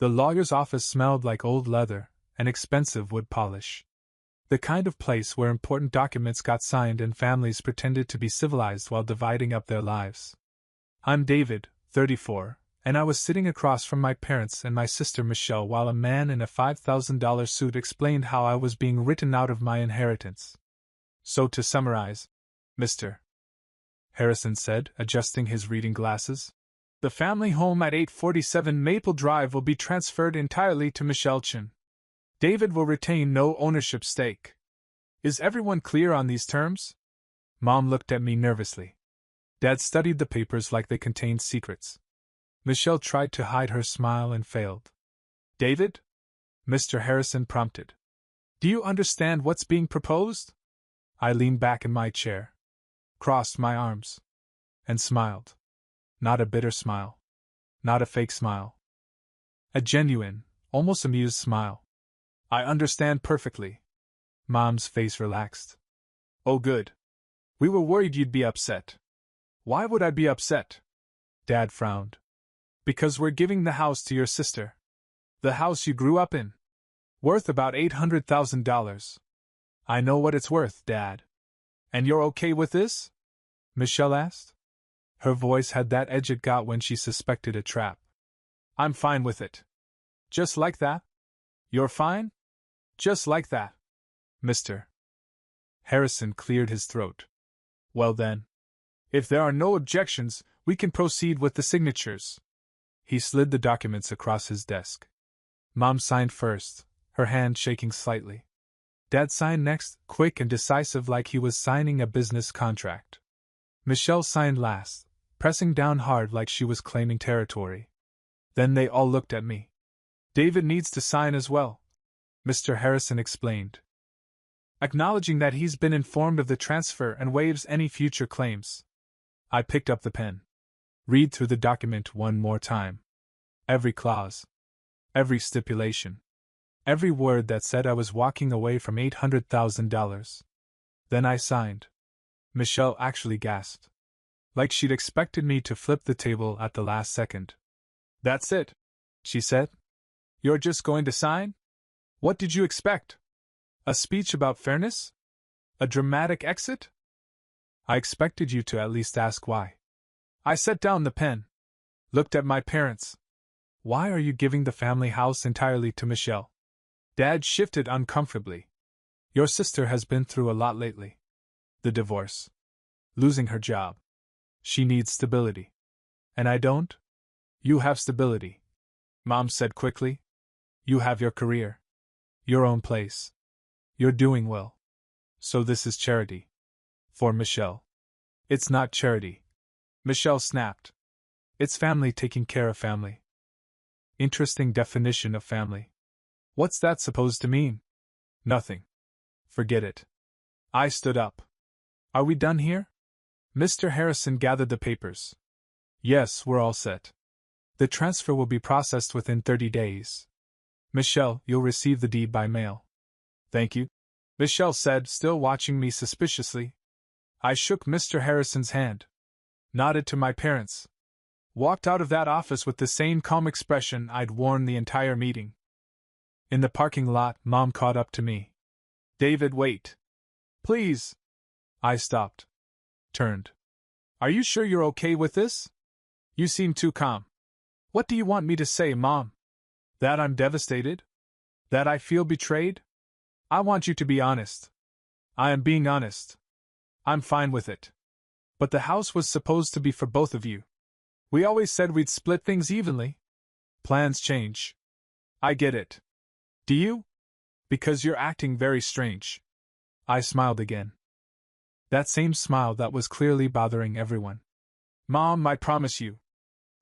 The lawyer's office smelled like old leather and expensive wood polish. The kind of place where important documents got signed and families pretended to be civilized while dividing up their lives. I'm David, 34, and I was sitting across from my parents and my sister Michelle while a man in a $5,000 suit explained how I was being written out of my inheritance. So to summarize, Mr. Harrison said, adjusting his reading glasses, the family home at 847 Maple Drive will be transferred entirely to Michelle Chin. David will retain no ownership stake. Is everyone clear on these terms? Mom looked at me nervously. Dad studied the papers like they contained secrets. Michelle tried to hide her smile and failed. David? Mr. Harrison prompted. Do you understand what's being proposed? I leaned back in my chair, crossed my arms, and smiled. Not a bitter smile. Not a fake smile. A genuine, almost amused smile. I understand perfectly. Mom's face relaxed. Oh, good. We were worried you'd be upset. Why would I be upset? Dad frowned. Because we're giving the house to your sister. The house you grew up in. Worth about $800,000. I know what it's worth, Dad. And you're okay with this? Michelle asked. Her voice had that edge it got when she suspected a trap. I'm fine with it. Just like that? You're fine? Just like that. Mr. Harrison cleared his throat. Well then. If there are no objections, we can proceed with the signatures. He slid the documents across his desk. Mom signed first, her hand shaking slightly. Dad signed next, quick and decisive like he was signing a business contract. Michelle signed last, pressing down hard like she was claiming territory. Then they all looked at me. David needs to sign as well, Mr. Harrison explained, acknowledging that he's been informed of the transfer and waives any future claims. I picked up the pen. Read through the document one more time. Every clause. Every stipulation. Every word that said I was walking away from $800,000. Then I signed. Michelle actually gasped. Like she'd expected me to flip the table at the last second. That's it, she said. You're just going to sign? What did you expect? A speech about fairness? A dramatic exit? I expected you to at least ask why. I set down the pen. Looked at my parents. Why are you giving the family house entirely to Michelle? Dad shifted uncomfortably. Your sister has been through a lot lately. The divorce. Losing her job. She needs stability. And I don't? You have stability, Mom said quickly. You have your career. Your own place. You're doing well. So this is charity. For Michelle. It's not charity. Michelle snapped. It's family taking care of family. Interesting definition of family. What's that supposed to mean? Nothing. Forget it. I stood up. Are we done here? Mr. Harrison gathered the papers. Yes, we're all set. The transfer will be processed within 30 days. Michelle, you'll receive the deed by mail. Thank you, Michelle said, still watching me suspiciously. I shook Mr. Harrison's hand. Nodded to my parents. Walked out of that office with the same calm expression I'd worn the entire meeting. In the parking lot, Mom caught up to me. David, wait. Please. I stopped. Turned. Are you sure you're okay with this? You seem too calm. What do you want me to say, Mom? That I'm devastated? That I feel betrayed? I want you to be honest. I am being honest. I'm fine with it. But the house was supposed to be for both of you. We always said we'd split things evenly. Plans change. I get it. Do you? Because you're acting very strange. I smiled again. That same smile that was clearly bothering everyone. Mom, I promise you.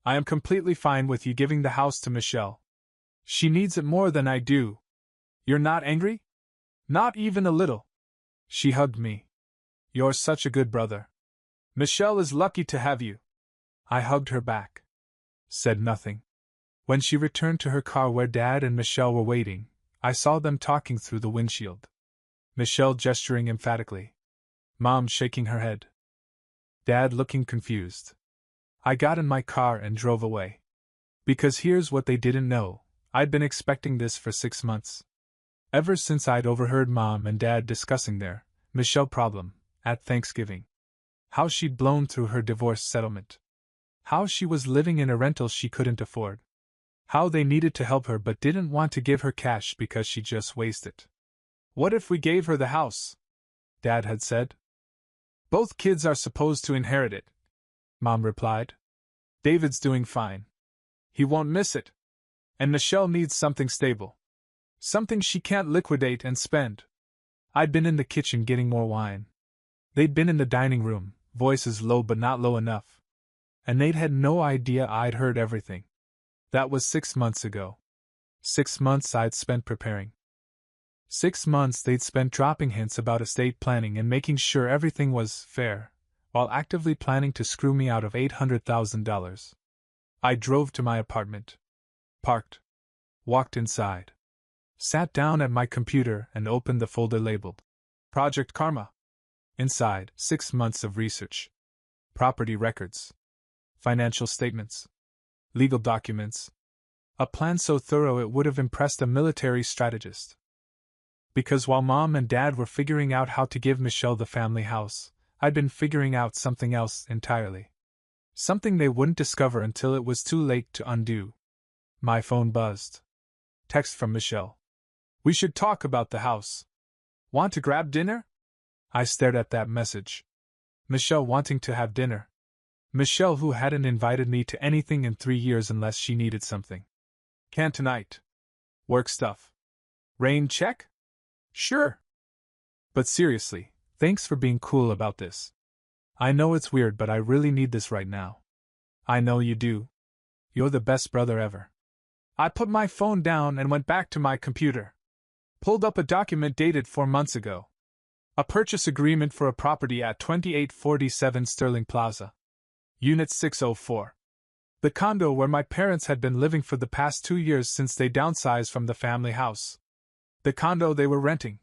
I am completely fine with you giving the house to Michelle. She needs it more than I do. You're not angry? Not even a little. She hugged me. You're such a good brother. Michelle is lucky to have you. I hugged her back. Said nothing. When she returned to her car where Dad and Michelle were waiting, I saw them talking through the windshield. Michelle gesturing emphatically. Mom shaking her head. Dad looking confused. I got in my car and drove away. Because here's what they didn't know. I'd been expecting this for 6 months. Ever since I'd overheard Mom and Dad discussing their Michelle problem at Thanksgiving. How she'd blown through her divorce settlement. How she was living in a rental she couldn't afford. How they needed to help her but didn't want to give her cash because she'd just waste it. What if we gave her the house? Dad had said. Both kids are supposed to inherit it, Mom replied. David's doing fine. He won't miss it. And Michelle needs something stable. Something she can't liquidate and spend. I'd been in the kitchen getting more wine. They'd been in the dining room, voices low but not low enough. And they'd had no idea I'd heard everything. That was 6 months ago. 6 months I'd spent preparing. 6 months they'd spent dropping hints about estate planning and making sure everything was fair, while actively planning to screw me out of $800,000. I drove to my apartment. Parked. Walked inside. Sat down at my computer and opened the folder labeled Project Karma. Inside, 6 months of research. Property records. Financial statements. Legal documents. A plan so thorough it would have impressed a military strategist. Because while Mom and Dad were figuring out how to give Michelle the family house, I'd been figuring out something else entirely. Something they wouldn't discover until it was too late to undo. My phone buzzed. Text from Michelle. We should talk about the house. Want to grab dinner? I stared at that message. Michelle wanting to have dinner. Michelle who hadn't invited me to anything in 3 years unless she needed something. Can't tonight. Work stuff. Rain check? Sure. But seriously, thanks for being cool about this. I know it's weird but I really need this right now. I know you do. You're the best brother ever. I put my phone down and went back to my computer. Pulled up a document dated 4 months ago. A purchase agreement for a property at 2847 Sterling Plaza. Unit 604. The condo where my parents had been living for the past 2 years since they downsized from the family house. The condo they were renting.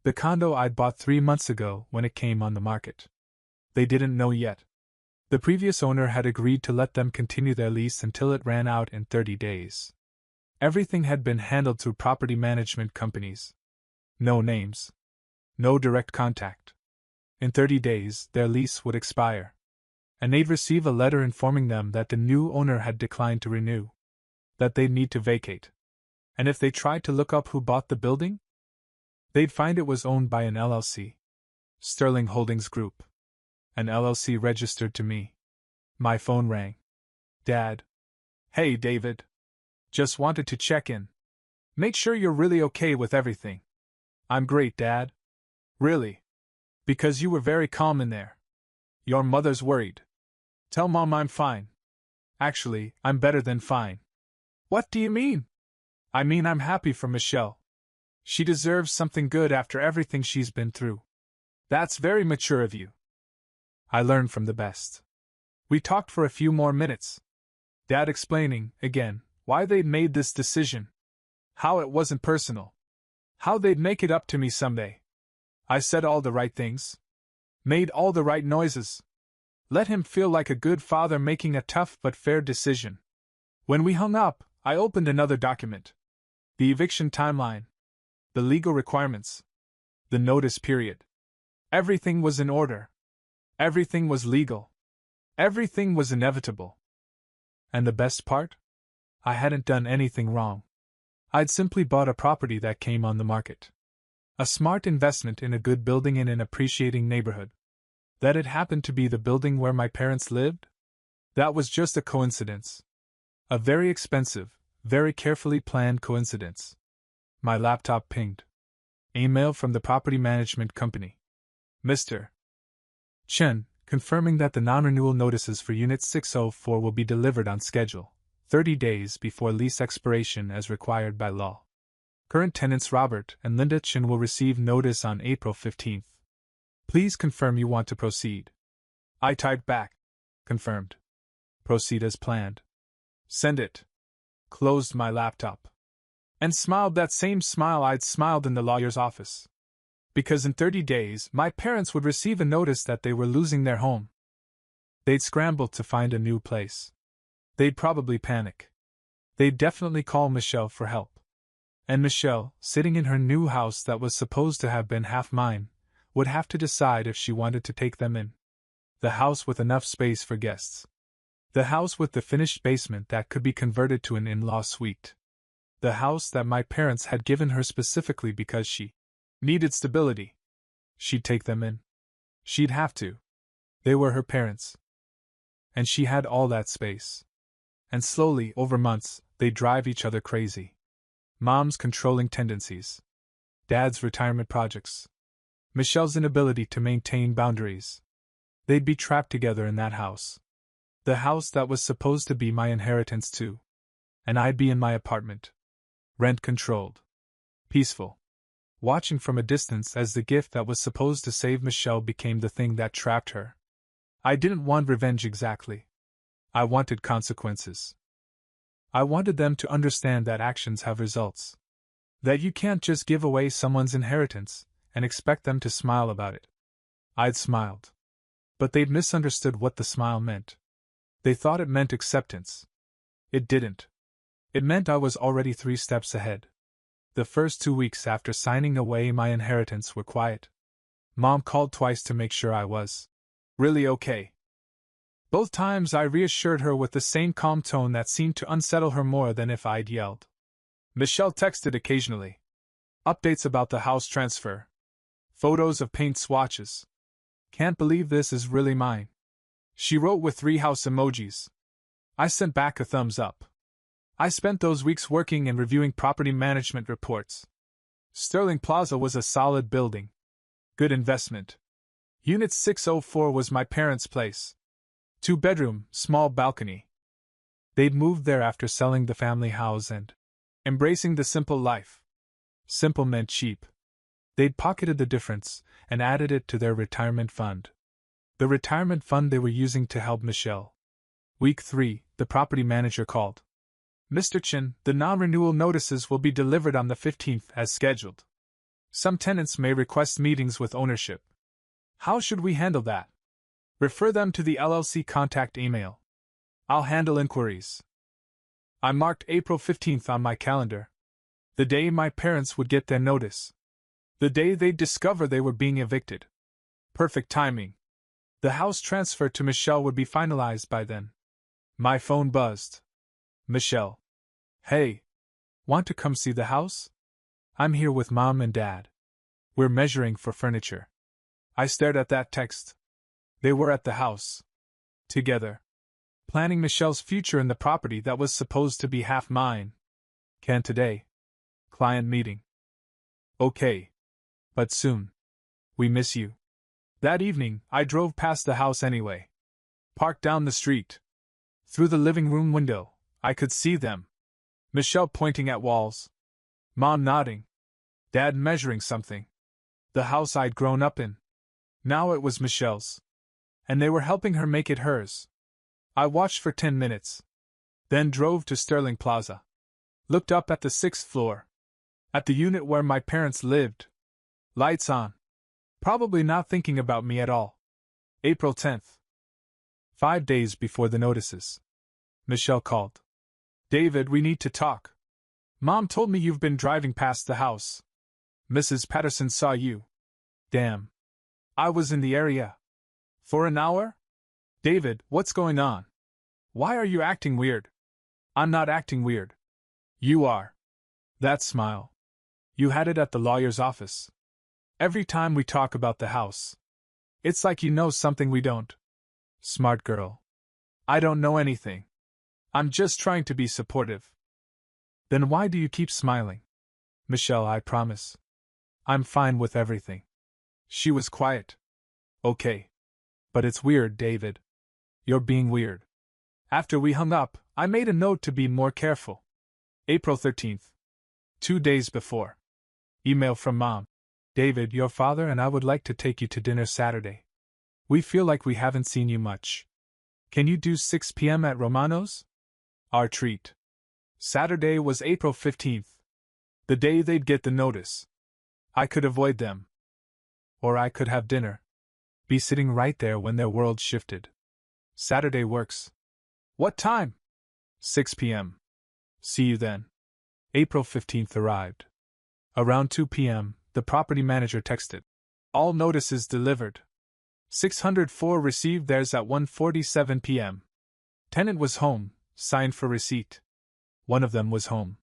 The condo I'd bought 3 months ago when it came on the market. They didn't know yet. The previous owner had agreed to let them continue their lease until it ran out in 30 days. Everything had been handled through property management companies. No names. No direct contact. In 30 days, their lease would expire. And they'd receive a letter informing them that the new owner had declined to renew. That they'd need to vacate. And if they tried to look up who bought the building, they'd find it was owned by an LLC. Sterling Holdings Group. An LLC registered to me. My phone rang. Dad. Hey, David. Just wanted to check in. Make sure you're really okay with everything. I'm great, Dad. Really? Because you were very calm in there. Your mother's worried. Tell Mom I'm fine. Actually, I'm better than fine. What do you mean? I mean I'm happy for Michelle. She deserves something good after everything she's been through. That's very mature of you. I learned from the best. We talked for a few more minutes. Dad explaining, again, why they'd made this decision. How it wasn't personal. How they'd make it up to me someday. I said all the right things. Made all the right noises. Let him feel like a good father making a tough but fair decision. When we hung up, I opened another document. The eviction timeline. The legal requirements. The notice period. Everything was in order. Everything was legal. Everything was inevitable. And the best part? I hadn't done anything wrong. I'd simply bought a property that came on the market. A smart investment in a good building in an appreciating neighborhood. That it happened to be the building where my parents lived? That was just a coincidence. A very expensive, very carefully planned coincidence. My laptop pinged. Email from the property management company. Mr. Chen, confirming that the non-renewal notices for Unit 604 will be delivered on schedule, 30 days before lease expiration as required by law. Current tenants Robert and Linda Chen will receive notice on April 15th. Please confirm you want to proceed. I typed back. Confirmed. Proceed as planned. Send it. Closed my laptop. And smiled that same smile I'd smiled in the lawyer's office. Because in 30 days, my parents would receive a notice that they were losing their home. They'd scramble to find a new place. They'd probably panic. They'd definitely call Michelle for help. And Michelle, sitting in her new house that was supposed to have been half mine, would have to decide if she wanted to take them in. The house with enough space for guests. The house with the finished basement that could be converted to an in-law suite. The house that my parents had given her specifically because she needed stability. She'd take them in. She'd have to. They were her parents. And she had all that space. And slowly, over months, they'd drive each other crazy. Mom's controlling tendencies. Dad's retirement projects. Michelle's inability to maintain boundaries. They'd be trapped together in that house. The house that was supposed to be my inheritance too. And I'd be in my apartment. Rent-controlled. Peaceful. Watching from a distance as the gift that was supposed to save Michelle became the thing that trapped her. I didn't want revenge exactly. I wanted consequences. I wanted them to understand that actions have results. That you can't just give away someone's inheritance and expect them to smile about it. I'd smiled. But they'd misunderstood what the smile meant. They thought it meant acceptance. It didn't. It meant I was already 3 steps ahead. The first 2 weeks after signing away my inheritance were quiet. Mom called twice to make sure I was really okay. Both times I reassured her with the same calm tone that seemed to unsettle her more than if I'd yelled. Michelle texted occasionally. Updates about the house transfer. Photos of paint swatches. Can't believe this is really mine. She wrote with 3 house emojis. I sent back a thumbs up. I spent those weeks working and reviewing property management reports. Sterling Plaza was a solid building. Good investment. Unit 604 was my parents' place. 2-bedroom, small balcony. They'd moved there after selling the family house and embracing the simple life. Simple meant cheap. They'd pocketed the difference and added it to their retirement fund. The retirement fund they were using to help Michelle. Week 3, the property manager called. Mr. Chin, the non-renewal notices will be delivered on the 15th as scheduled. Some tenants may request meetings with ownership. How should we handle that? Refer them to the LLC contact email. I'll handle inquiries. I marked April 15th on my calendar. The day my parents would get their notice. The day they'd discover they were being evicted. Perfect timing. The house transfer to Michelle would be finalized by then. My phone buzzed. Michelle. Hey. Want to come see the house? I'm here with Mom and Dad. We're measuring for furniture. I stared at that text. They were at the house. Together. Planning Michelle's future in the property that was supposed to be half mine. Can today. Client meeting. Okay. But soon. We miss you. That evening, I drove past the house anyway. Parked down the street. Through the living room window, I could see them. Michelle pointing at walls. Mom nodding. Dad measuring something. The house I'd grown up in. Now it was Michelle's. And they were helping her make it hers. I watched for 10 minutes. Then drove to Sterling Plaza. Looked up at the 6th floor. At the unit where my parents lived. Lights on. Probably not thinking about me at all. April 10th. 5 days before the notices. Michelle called. David, we need to talk. Mom told me you've been driving past the house. Mrs. Patterson saw you. Damn. I was in the area. For an hour? David, what's going on? Why are you acting weird? I'm not acting weird. You are. That smile. You had it at the lawyer's office. Every time we talk about the house. It's like you know something we don't. Smart girl. I don't know anything. I'm just trying to be supportive. Then why do you keep smiling? Michelle, I promise. I'm fine with everything. She was quiet. Okay. But it's weird, David. You're being weird. After we hung up, I made a note to be more careful. April 13th. 2 days before. Email from Mom. David, your father and I would like to take you to dinner Saturday. We feel like we haven't seen you much. Can you do 6 p.m. at Romano's? Our treat. Saturday was April 15th. The day they'd get the notice. I could avoid them. Or I could have dinner. Be sitting right there when their world shifted. Saturday works. What time? 6 p.m. See you then. April 15th arrived. Around 2 p.m., the property manager texted. All notices delivered. 604 received theirs at 1:47 p.m. Tenant was home, signed for receipt. One of them was home.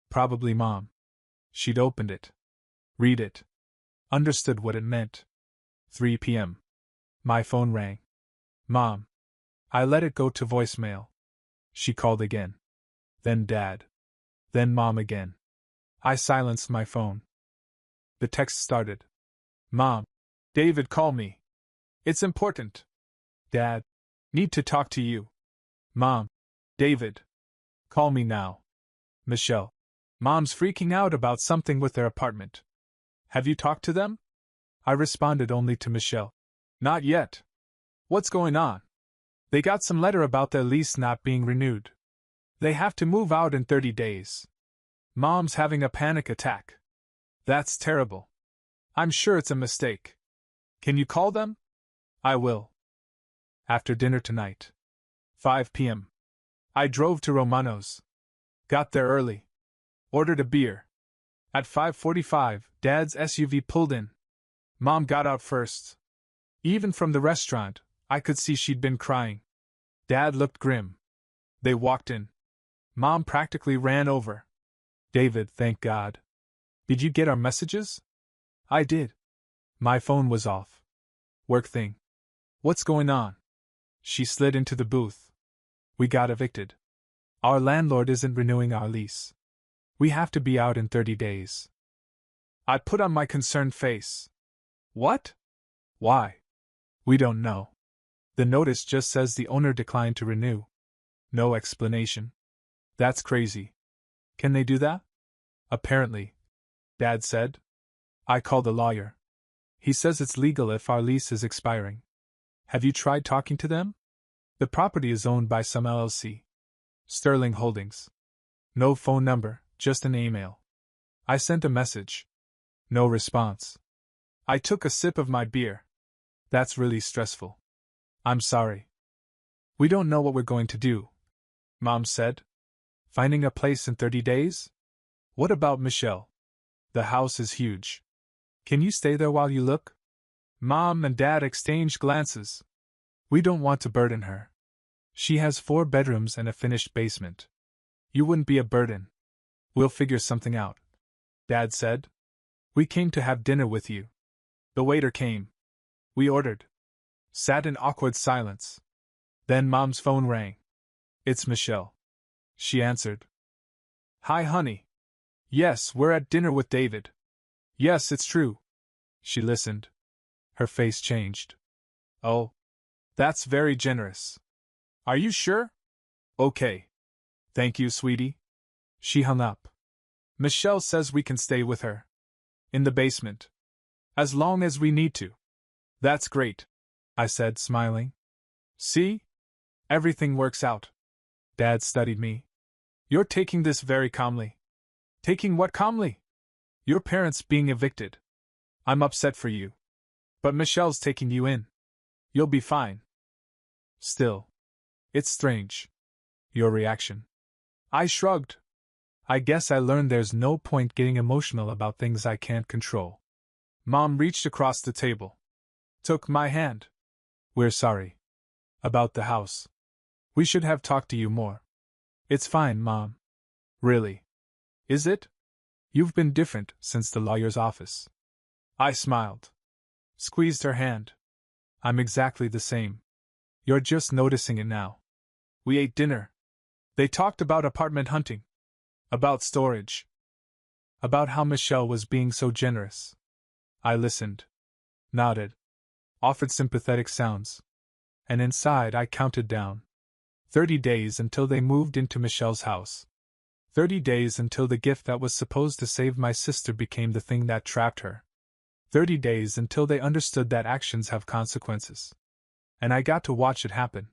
Probably Mom. She'd opened it. Read it. Understood what it meant. 3 p.m. My phone rang. Mom. I let it go to voicemail. She called again. Then Dad. Then Mom again. I silenced my phone. The text started. Mom. David, call me. It's important. Dad. Need to talk to you. Mom. David. Call me now. Michelle. Mom's freaking out about something with their apartment. Have you talked to them? I responded only to Michelle. Not yet. What's going on? They got some letter about their lease not being renewed. They have to move out in 30 days. Mom's having a panic attack. That's terrible. I'm sure it's a mistake. Can you call them? I will. After dinner tonight. 5 p.m. I drove to Romano's. Got there early. Ordered a beer. At 5:45, Dad's SUV pulled in. Mom got out first. Even from the restaurant, I could see she'd been crying. Dad looked grim. They walked in. Mom practically ran over. David, thank God. Did you get our messages? I did. My phone was off. Work thing. What's going on? She slid into the booth. We got evicted. Our landlord isn't renewing our lease. We have to be out in 30 days. I put on my concerned face. What? Why? We don't know. The notice just says the owner declined to renew. No explanation. That's crazy. Can they do that? Apparently. Dad said. I called a lawyer. He says it's legal if our lease is expiring. Have you tried talking to them? The property is owned by some LLC. Sterling Holdings. No phone number, just an email. I sent a message. No response. I took a sip of my beer. That's really stressful. I'm sorry. We don't know what we're going to do, Mom said. Finding a place in 30 days? What about Michelle? The house is huge. Can you stay there while you look? Mom and Dad exchanged glances. We don't want to burden her. She has 4 bedrooms and a finished basement. You wouldn't be a burden. We'll figure something out, Dad said. We came to have dinner with you. The waiter came. We ordered. Sat in awkward silence. Then Mom's phone rang. It's Michelle. She answered. Hi, honey. Yes, we're at dinner with David. Yes, it's true. She listened. Her face changed. Oh. That's very generous. Are you sure? Okay. Thank you, sweetie. She hung up. Michelle says we can stay with her. In the basement. As long as we need to. That's great, I said, smiling. See? Everything works out. Dad studied me. You're taking this very calmly. Taking what calmly? Your parents being evicted. I'm upset for you. But Michelle's taking you in. You'll be fine. Still. It's strange. Your reaction. I shrugged. I guess I learned there's no point getting emotional about things I can't control. Mom reached across the table. Took my hand. We're sorry. About the house. We should have talked to you more. It's fine, Mom. Really. Is it? You've been different since the lawyer's office. I smiled. Squeezed her hand. I'm exactly the same. You're just noticing it now. We ate dinner. They talked about apartment hunting. About storage. About how Michelle was being so generous. I listened. Nodded. Offered sympathetic sounds. And inside I counted down. 30 days until they moved into Michelle's house. 30 days until the gift that was supposed to save my sister became the thing that trapped her. 30 days until they understood that actions have consequences. And I got to watch it happen.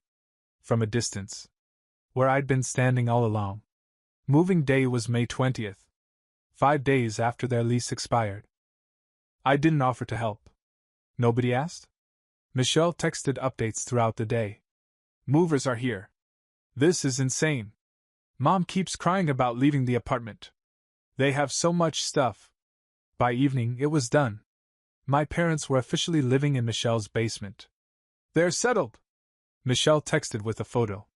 From a distance. Where I'd been standing all along. Moving day was May 20th. 5 days after their lease expired. I didn't offer to help. Nobody asked? Michelle texted updates throughout the day. Movers are here. This is insane. Mom keeps crying about leaving the apartment. They have so much stuff. By evening, it was done. My parents were officially living in Michelle's basement. They're settled, Michelle texted with a photo.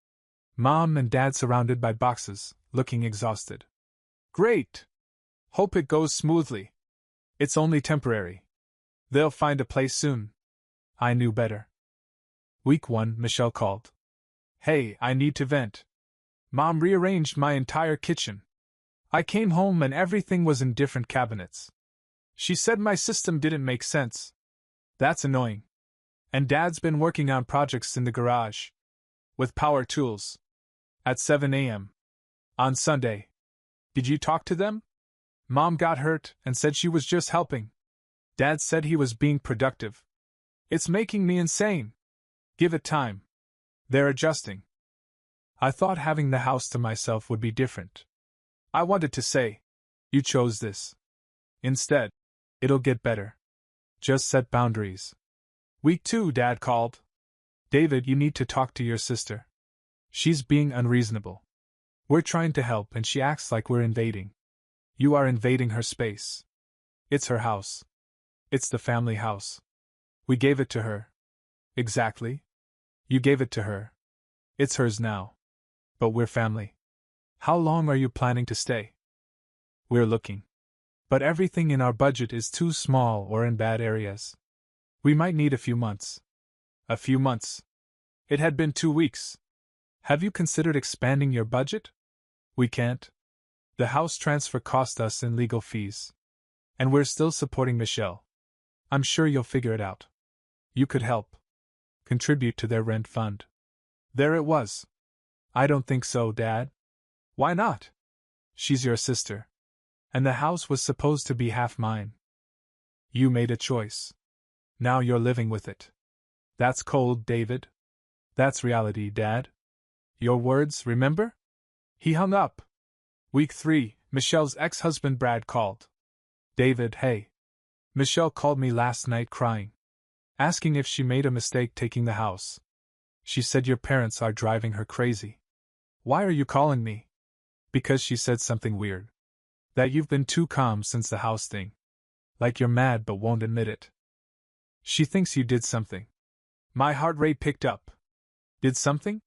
Mom and Dad surrounded by boxes, looking exhausted. Great! Hope it goes smoothly. It's only temporary. They'll find a place soon. I knew better. Week 1, Michelle called. Hey, I need to vent. Mom rearranged my entire kitchen. I came home and everything was in different cabinets. She said my system didn't make sense. That's annoying. And Dad's been working on projects in the garage. With power tools. At 7 a.m. On Sunday. Did you talk to them? Mom got hurt and said she was just helping. Dad said he was being productive. It's making me insane. Give it time. They're adjusting. I thought having the house to myself would be different. I wanted to say, you chose this. Instead, it'll get better. Just set boundaries. Week 2, Dad called. David, you need to talk to your sister. She's being unreasonable. We're trying to help and she acts like we're invading. You are invading her space. It's her house. It's the family house. We gave it to her. Exactly. You gave it to her. It's hers now. But we're family. How long are you planning to stay? We're looking. But everything in our budget is too small or in bad areas. We might need a few months. A few months. It had been 2 weeks. Have you considered expanding your budget? We can't. The house transfer cost us in legal fees. And we're still supporting Michelle. I'm sure you'll figure it out. You could help. Contribute to their rent fund. There it was. I don't think so, Dad. Why not? She's your sister. And the house was supposed to be half mine. You made a choice. Now you're living with it. That's cold, David. That's reality, Dad. Your words, remember? He hung up. Week 3, Michelle's ex-husband Brad called. David, hey. Michelle called me last night crying. Asking if she made a mistake taking the house. She said your parents are driving her crazy. Why are you calling me? Because she said something weird. That you've been too calm since the house thing. Like you're mad but won't admit it. She thinks you did something. My heart rate picked up. Did something?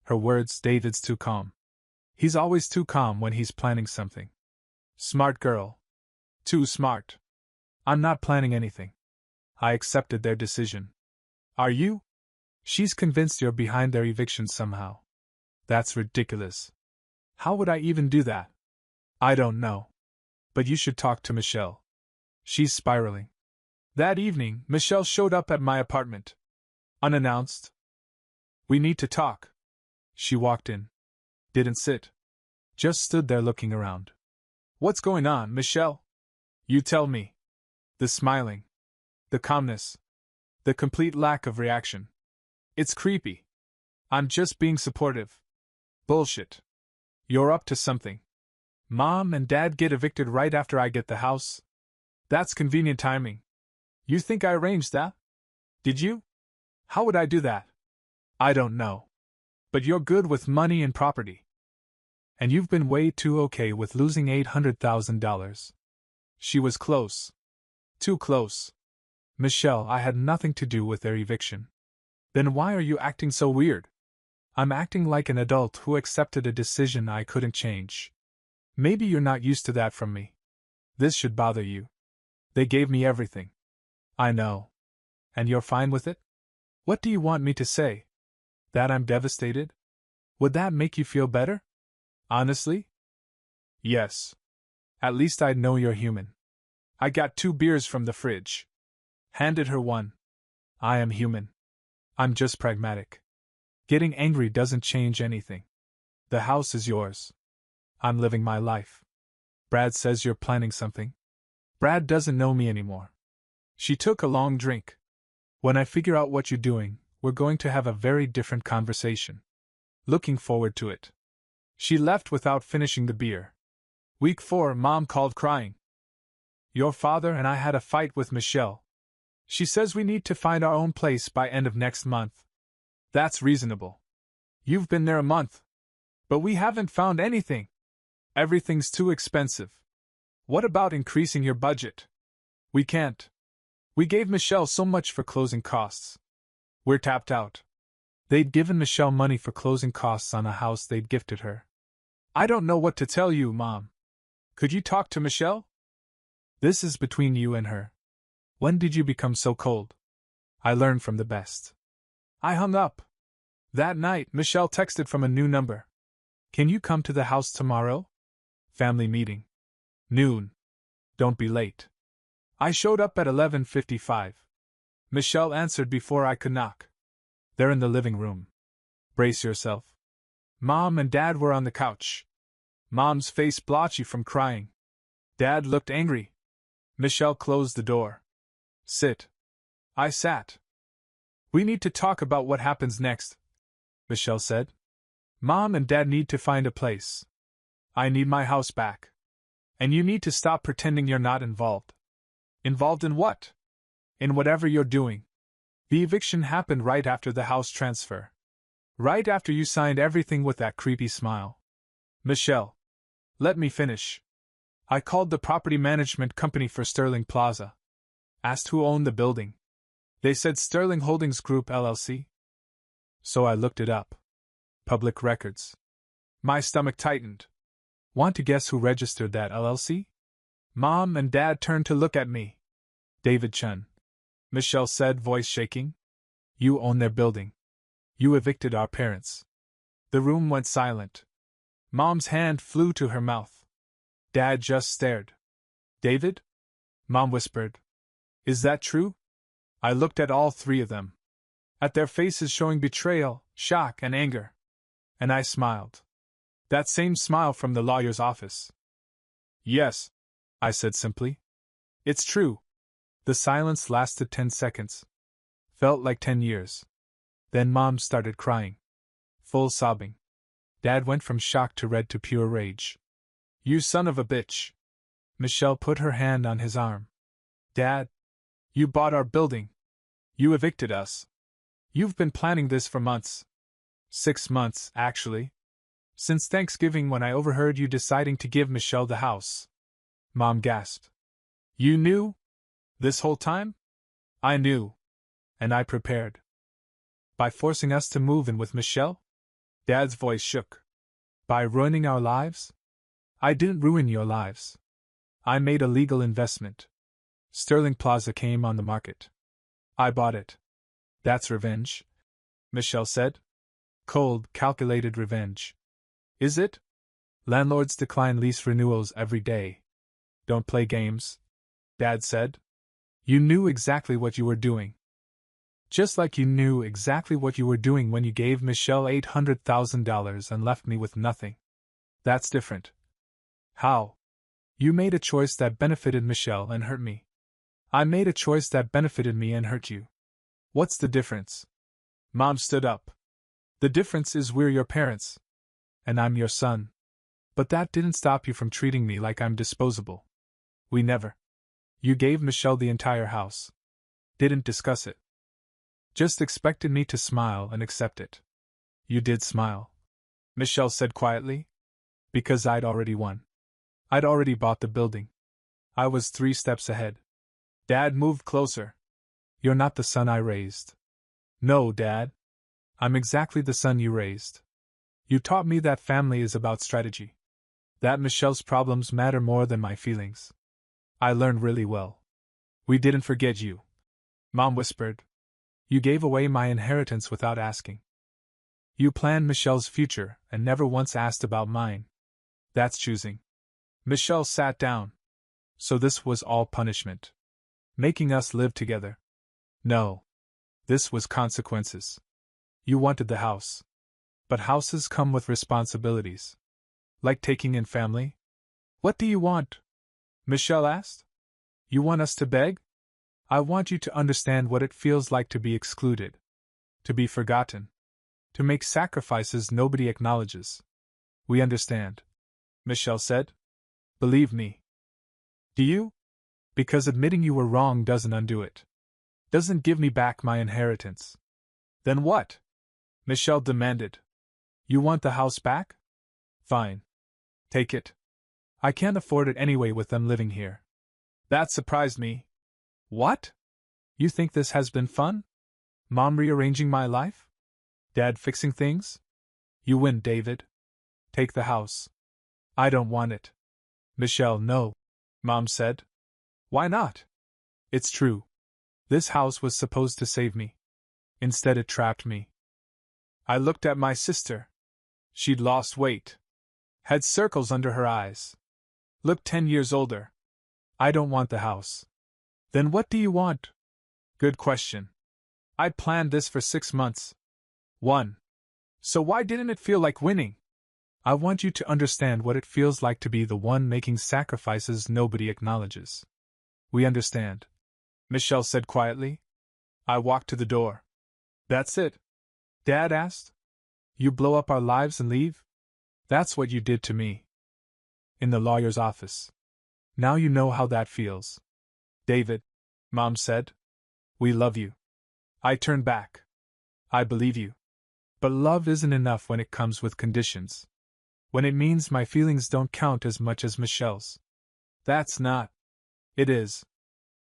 Her words, David's too calm. He's always too calm when he's planning something. Smart girl. Too smart. I'm not planning anything. I accepted their decision. Are you? She's convinced you're behind their eviction somehow. That's ridiculous. How would I even do that? I don't know. But you should talk to Michelle. She's spiraling. That evening, Michelle showed up at my apartment. Unannounced. We need to talk. She walked in. Didn't sit. Just stood there looking around. What's going on, Michelle? You tell me. The smiling. The calmness. The complete lack of reaction. It's creepy. I'm just being supportive. Bullshit. You're up to something. Mom and Dad get evicted right after I get the house. That's convenient timing. You think I arranged that? Did you? How would I do that? I don't know. But you're good with money and property. And you've been way too okay with losing $800,000. She was close. Too close. Michelle, I had nothing to do with their eviction. Then why are you acting so weird? I'm acting like an adult who accepted a decision I couldn't change. Maybe you're not used to that from me. This should bother you. They gave me everything. I know. And you're fine with it? What do you want me to say? That I'm devastated? Would that make you feel better? Honestly? Yes. At least I'd know you're human. I got 2 beers from the fridge. Handed her one. I am human. I'm just pragmatic. Getting angry doesn't change anything. The house is yours. I'm living my life. Brad says you're planning something. Brad doesn't know me anymore. She took a long drink. When I figure out what you're doing, we're going to have a very different conversation. Looking forward to it. She left without finishing the beer. Week 4, Mom called crying. Your father and I had a fight with Michelle. She says we need to find our own place by end of next month. That's reasonable. You've been there a month. But we haven't found anything. Everything's too expensive. What about increasing your budget? We can't. We gave Michelle so much for closing costs. We're tapped out. They'd given Michelle money for closing costs on a house they'd gifted her. I don't know what to tell you, Mom. Could you talk to Michelle? This is between you and her. When did you become so cold? I learned from the best. I hung up. That night, Michelle texted from a new number. Can you come to the house tomorrow? Family meeting. Noon. Don't be late. I showed up at 11:55. Michelle answered before I could knock. They're in the living room. Brace yourself. Mom and Dad were on the couch. Mom's face blotchy from crying. Dad looked angry. Michelle closed the door. Sit. I sat. We need to talk about what happens next, Michelle said. Mom and Dad need to find a place. I need my house back. And you need to stop pretending you're not involved. Involved in what? In whatever you're doing. The eviction happened right after the house transfer. Right after you signed everything with that creepy smile. Michelle. Let me finish. I called the property management company for Sterling Plaza. Asked who owned the building. They said Sterling Holdings Group LLC. So I looked it up. Public records. My stomach tightened. Want to guess who registered that LLC? Mom and Dad turned to look at me. David Chun. Michelle said, voice shaking. You own their building. You evicted our parents. The room went silent. Mom's hand flew to her mouth. Dad just stared. David? Mom whispered. Is that true? I looked at all three of them. At their faces showing betrayal, shock, and anger. And I smiled. That same smile from the lawyer's office. Yes, I said simply. It's true. The silence lasted 10 seconds. Felt like 10 years. Then Mom started crying. Full sobbing. Dad went from shock to red to pure rage. You son of a bitch. Michelle put her hand on his arm. Dad, you bought our building. You evicted us. You've been planning this for months. 6 months, actually. Since Thanksgiving, when I overheard you deciding to give Michelle the house. Mom gasped. You knew? This whole time? I knew. And I prepared. By forcing us to move in with Michelle? Dad's voice shook. By ruining our lives? I didn't ruin your lives. I made a legal investment. Sterling Plaza came on the market. I bought it. That's revenge, Michelle said. Cold, calculated revenge. Is it? Landlords decline lease renewals every day. Don't play games, Dad said. You knew exactly what you were doing. Just like you knew exactly what you were doing when you gave Michelle $800,000 and left me with nothing. That's different. How? You made a choice that benefited Michelle and hurt me. I made a choice that benefited me and hurt you. What's the difference? Mom stood up. The difference is we're your parents. And I'm your son. But that didn't stop you from treating me like I'm disposable. We never. You gave Michelle the entire house. Didn't discuss it. Just expected me to smile and accept it. You did smile, Michelle said quietly. Because I'd already won. I'd already bought the building. I was 3 steps ahead. Dad moved closer. You're not the son I raised. No, Dad. I'm exactly the son you raised. You taught me that family is about strategy. That Michelle's problems matter more than my feelings. I learned really well. We didn't forget you. Mom whispered. You gave away my inheritance without asking. You planned Michelle's future and never once asked about mine. That's choosing. Michelle sat down. So this was all punishment. Making us live together. No. This was consequences. You wanted the house. But houses come with responsibilities. Like taking in family? What do you want? Michelle asked. You want us to beg? I want you to understand what it feels like to be excluded. To be forgotten. To make sacrifices nobody acknowledges. We understand, Michelle said. Believe me. Do you? Because admitting you were wrong doesn't undo it. Doesn't give me back my inheritance. Then what? Michelle demanded. You want the house back? Fine. Take it. I can't afford it anyway with them living here. That surprised me. What? You think this has been fun? Mom rearranging my life? Dad fixing things? You win, David. Take the house. I don't want it. Michelle, no, Mom said. Why not? It's true. This house was supposed to save me. Instead, it trapped me. I looked at my sister. She'd lost weight. Had circles under her eyes. Looked 10 years older. I don't want the house. Then what do you want? Good question. I'd planned this for 6 months. 1. So why didn't it feel like winning? I want you to understand what it feels like to be the one making sacrifices nobody acknowledges. We understand, Michelle said quietly. I walked to the door. That's it? Dad asked. You blow up our lives and leave? That's what you did to me. In the lawyer's office. Now you know how that feels. David, Mom said. We love you. I turned back. I believe you. But love isn't enough when it comes with conditions. When it means my feelings don't count as much as Michelle's. That's not. It is.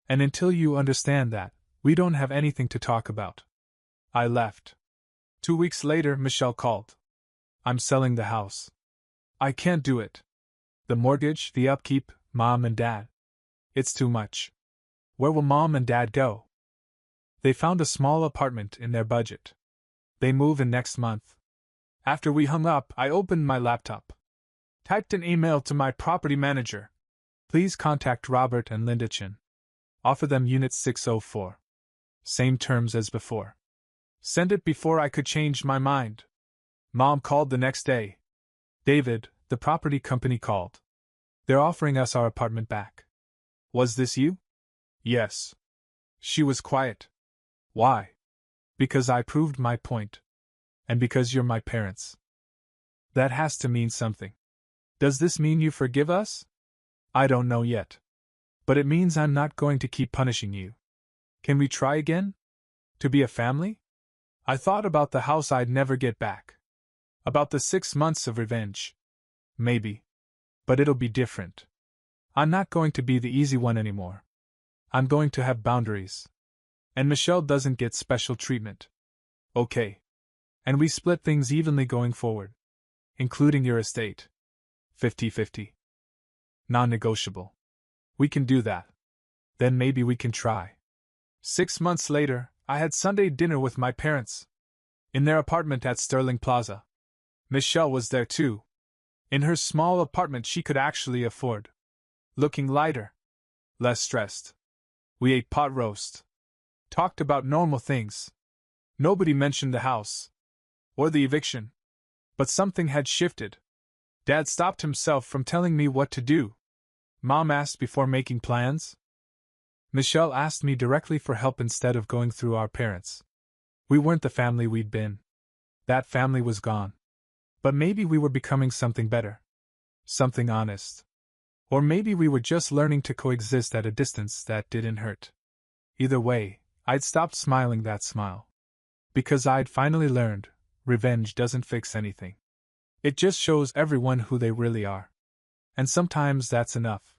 And until you understand that, we don't have anything to talk about. I left. 2 weeks later, Michelle called. I'm selling the house. I can't do it. The mortgage, the upkeep, Mom and Dad. It's too much. Where will Mom and Dad go? They found a small apartment in their budget. They move in next month. After we hung up, I opened my laptop. Typed an email to my property manager. Please contact Robert and Linda Chin. Offer them Unit 604. Same terms as before. Send it before I could change my mind. Mom called the next day. David, the property company called. They're offering us our apartment back. Was this you? Yes. She was quiet. Why? Because I proved my point. And because you're my parents. That has to mean something. Does this mean you forgive us? I don't know yet. But it means I'm not going to keep punishing you. Can we try again? To be a family? I thought about the house I'd never get back. About the 6 months of revenge. Maybe. But it'll be different. I'm not going to be the easy one anymore. I'm going to have boundaries. And Michelle doesn't get special treatment. Okay. And we split things evenly going forward. Including your estate. 50-50. Non-negotiable. We can do that. Then maybe we can try. 6 months later, I had Sunday dinner with my parents. In their apartment at Sterling Plaza. Michelle was there too. In her small apartment she could actually afford. Looking lighter. Less stressed. We ate pot roast. Talked about normal things. Nobody mentioned the house. Or the eviction. But something had shifted. Dad stopped himself from telling me what to do. Mom asked before making plans. Michelle asked me directly for help instead of going through our parents. We weren't the family we'd been. That family was gone. But maybe we were becoming something better. Something honest. Or maybe we were just learning to coexist at a distance that didn't hurt. Either way, I'd stopped smiling that smile. Because I'd finally learned, revenge doesn't fix anything. It just shows everyone who they really are. And sometimes that's enough.